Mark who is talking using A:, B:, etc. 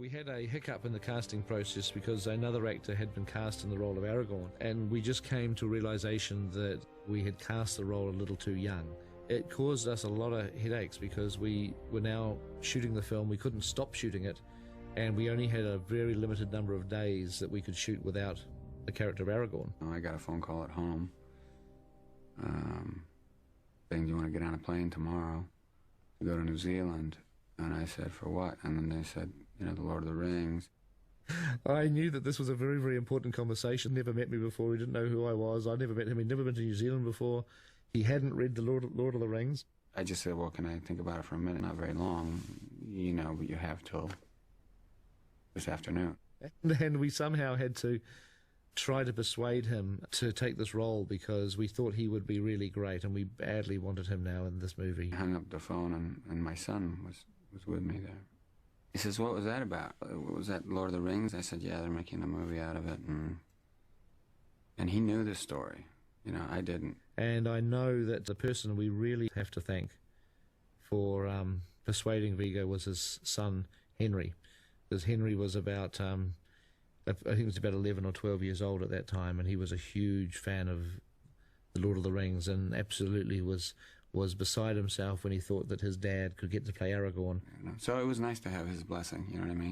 A: We had a hiccup in the casting process because another actor had been cast in the role of Aragorn, and we just came to a realization that we had cast the role a little too young. It caused us a lot of headaches because we were now shooting the film, we couldn't stop shooting it, and we only had a very limited number of days that we could shoot without the character of Aragorn.
B: I got a phone call at home saying, do you want to get on a plane tomorrow to go to New Zealand? And I said, for what? And then they said, you know, the Lord of the Rings.
A: I knew that this was a very, very important conversation. Never met me before. He didn't know who I was. I never met him. He'd never been to New Zealand before. He hadn't read the Lord of the Rings.
B: I just said, well, can I think about it for a minute? Not very long, you know, but you have till this afternoon.
A: And we somehow had to try to persuade him to take this role because we thought he would be really great, and we badly wanted him now in this movie.
B: I hung up the phone, and my son was with me there. He says, what was that about? Was that Lord of the Rings? I said, yeah, they're making a movie out of it. And he knew the story. You know, I didn't.
A: And I know that the person we really have to thank for persuading Viggo was his son, Henry. Because Henry was about, I think he was about 11 or 12 years old at that time, and he was a huge fan of the Lord of the Rings and absolutely was beside himself when he thought that his dad could get to play Aragorn.
B: So it was nice to have his blessing, you know what I mean?